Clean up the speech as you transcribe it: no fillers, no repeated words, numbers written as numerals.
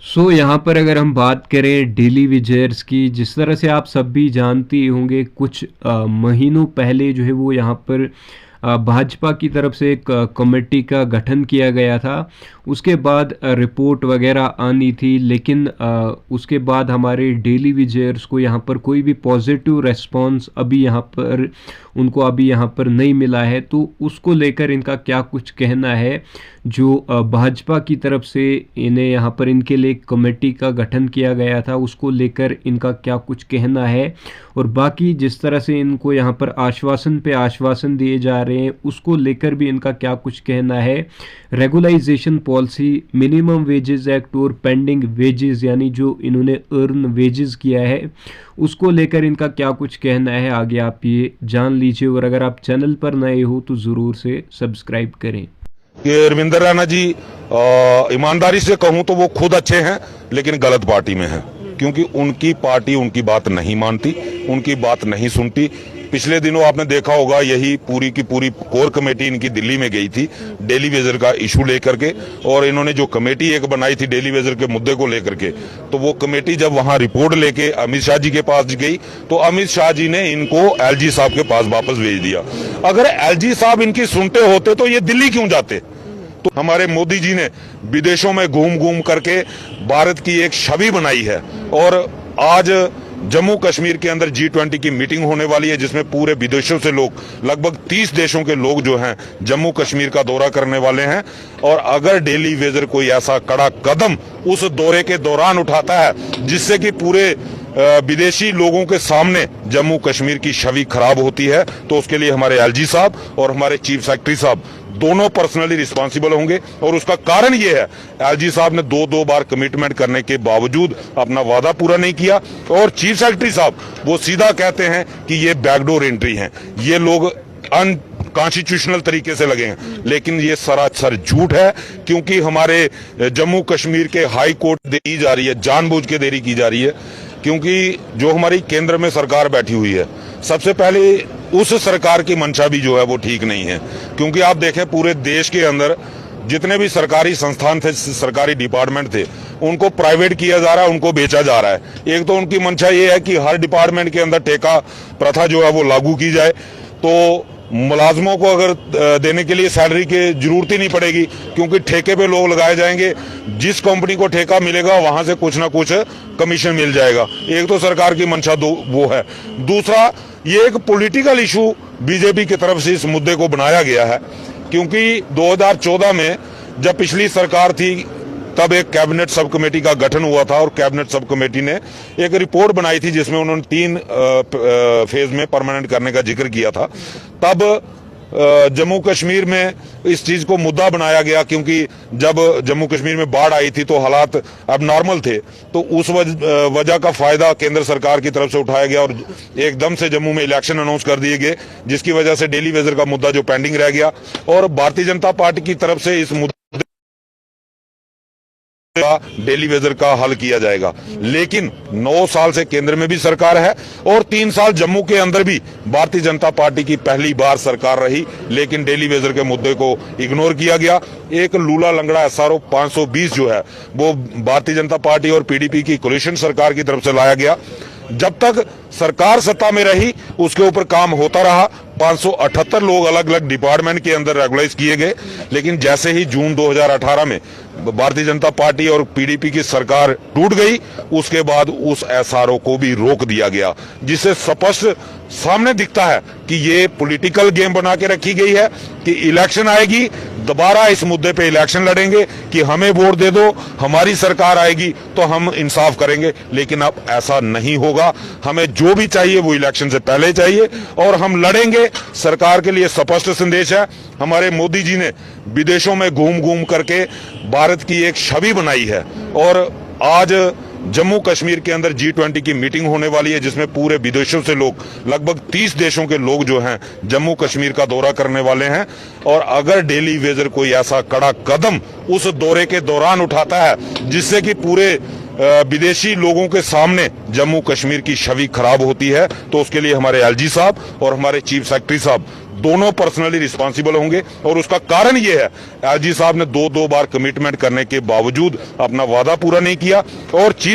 यहाँ पर अगर हम बात करें डेली वेजर्स की, जिस तरह से आप सब भी जानते ही होंगे, कुछ महीनों पहले जो है वो यहाँ पर भाजपा की तरफ से एक कमेटी का गठन किया गया था। उसके बाद रिपोर्ट वगैरह आनी थी, लेकिन उसके बाद हमारे डेली विजयर्स को यहाँ पर कोई भी पॉजिटिव रेस्पॉन्स अभी यहाँ पर उनको अभी यहाँ पर नहीं मिला है। तो उसको लेकर इनका क्या कुछ कहना है, जो भाजपा की तरफ से इन्हें यहाँ पर इनके लिए एक कमेटी का गठन किया गया था, उसको लेकर इनका क्या कुछ कहना है। और बाकी जिस तरह से इनको यहाँ पर आश्वासन पे आश्वासन दिए जा रहे हैं, उसको लेकर भी इनका क्या कुछ कहना है। Regularisation policy, minimum wages act और पेंडिंग वेजेस यानी जो इन्होंने अर्न वेजेस किया है, उसको लेकर इनका क्या कुछ कहना है, आगे आप ये जान लीजिए। और अगर आप चैनल पर नए हो तो ज़रूर से सब्सक्राइब करें। कि रविंद्र रैना जी ईमानदारी से कहूं तो वो खुद अच्छे हैं, लेकिन गलत पार्टी में हैं, क्योंकि उनकी पार्टी उनकी बात नहीं मानती, उनकी बात नहीं सुनती। पिछले दिनों आपने देखा होगा, यही पूरी की पूरी कोर कमेटी इनकी दिल्ली में गई थी डेली वेजर का इशू लेकर के, और इन्होंने जो कमेटी एक बनाई थी डेली वेजर के मुद्दे को लेकर के, तो वो कमेटी जब वहां रिपोर्ट लेके अमित शाह जी के पास गई तो अमित शाह जी ने इनको एलजी साहब के पास वापस भेज दिया। अगर एलजी साहब इनकी सुनते होते तो ये दिल्ली क्यों जाते? तो हमारे मोदी जी ने विदेशों में घूम घूम करके भारत की एक छवि बनाई है, और आज जम्मू कश्मीर के अंदर G20 की मीटिंग होने वाली है, जिसमें पूरे विदेशों से लोग, लगभग 30 देशों के लोग जो हैं जम्मू कश्मीर का दौरा करने वाले हैं। और अगर डेली वेजर कोई ऐसा कड़ा कदम उस दौरे के दौरान उठाता है जिससे कि पूरे विदेशी लोगों के सामने जम्मू कश्मीर की छवि खराब होती है, तो उसके लिए हमारे एलजी साहब और हमारे चीफ सेक्रेटरी साहब दोनों पर्सनली रिस्पांसिबल होंगे। और उसका कारण ये है, एलजी साहब ने दो बार कमिटमेंट करने के बावजूद अपना वादा पूरा नहीं किया, और चीफ सेक्रेटरी साहब वो सीधा कहते हैं कि ये बैकडोर एंट्री है, ये लोग अनकॉन्स्टिट्यूशनल तरीके से लगे हैं। लेकिन ये सरासर झूठ है, क्योंकि हमारे जम्मू कश्मीर के हाई कोर्ट देरी जा रही है, जानबूझ के देरी की जा रही है, क्योंकि जो हमारी केंद्र में सरकार बैठी हुई है, सबसे पहले उस सरकार की मंशा भी जो है वो ठीक नहीं है। क्योंकि आप देखें, पूरे देश के अंदर जितने भी सरकारी संस्थान थे, सरकारी डिपार्टमेंट थे, उनको प्राइवेट किया जा रहा है, उनको बेचा जा रहा है। एक तो उनकी मंशा ये है कि हर डिपार्टमेंट के अंदर ठेका प्रथा जो है वो लागू की जाए, तो मुलाजमों को अगर देने के लिए सैलरी की जरूरत ही नहीं पड़ेगी, क्योंकि ठेके पे लोग लगाए जाएंगे। जिस कंपनी को ठेका मिलेगा वहां से कुछ ना कुछ कमीशन मिल जाएगा। एक तो सरकार की मंशा वो है। दूसरा, ये एक पॉलिटिकल इशू बीजेपी की तरफ से इस मुद्दे को बनाया गया है, क्योंकि 2014 में जब पिछली सरकार थी, तब एक कैबिनेट सब कमेटी का गठन हुआ था, और कैबिनेट सब कमेटी ने एक रिपोर्ट बनाई थी जिसमें उन्होंने 3 फेज में परमानेंट करने का जिक्र किया था। तब जम्मू कश्मीर में इस चीज को मुद्दा बनाया गया, क्योंकि जब जम्मू कश्मीर में बाढ़ आई थी तो हालात अब नॉर्मल थे, तो उस वजह का फायदा केंद्र सरकार की तरफ से उठाया गया, और एकदम से जम्मू में इलेक्शन अनाउंस कर दिए गए, जिसकी वजह से डेली वेजर का मुद्दा जो पेंडिंग रह गया, और भारतीय जनता पार्टी की तरफ से इस मुद्दे डेली वेजर का हल किया जाएगा। लेकिन 9 साल से केंद्र में भी सरकार है, और 3 साल जम्मू के अंदर भी भारतीय जनता पार्टी की पहली बार सरकार रही, लेकिन डेली वेजर के मुद्दे को इग्नोर किया गया। एक लूला लंगड़ा SRO 520 जो है वो भारतीय जनता पार्टी और पीडीपी की कोलिशन सरकार की तरफ से लाया गया। जब तक सरकार सत्ता में रही, उसके ऊपर काम होता रहा। 578 लोग अलग अलग डिपार्टमेंट के अंदर रेगुलाइज किए गए, लेकिन जैसे ही जून 2018 में भारतीय जनता पार्टी और पीडीपी की सरकार टूट गई, उसके बाद उस SRO को भी रोक दिया गया, जिससे स्पष्ट सामने दिखता है कि ये पॉलिटिकल गेम बना के रखी गई है कि इलेक्शन आएगी, दोबारा इस मुद्दे पे इलेक्शन लड़ेंगे कि हमें वोट दे दो, हमारी सरकार आएगी तो हम इंसाफ करेंगे। लेकिन अब ऐसा नहीं होगा। हमें जो भी चाहिए वो इलेक्शन से पहले चाहिए, और हम लड़ेंगे। सरकार के लिए स्पष्ट संदेश है, हमारे मोदी जी ने विदेशों में घूम घूम करके भारत की एक छवि बनाई है, और आज जम्मू कश्मीर के अंदर G20 की मीटिंग होने वाली है, जिसमें पूरे विदेशों से लोग, लगभग 30 देशों के लोग जो हैं जम्मू कश्मीर का दौरा करने वाले हैं। और अगर डेली वेजर कोई ऐसा कड़ा कदम उस दौरे के दौरान उठाता है जिससे कि पूरे विदेशी लोगों के सामने जम्मू कश्मीर की छवि खराब होती है, तो उसके लिए हमारे एलजी साहब और हमारे चीफ सेक्रेटरी साहब दोनों पर्सनली रिस्पॉन्सिबल होंगे। और उसका कारण ये है, एलजी साहब ने दो बार कमिटमेंट करने के बावजूद अपना वादा पूरा नहीं किया और चीफ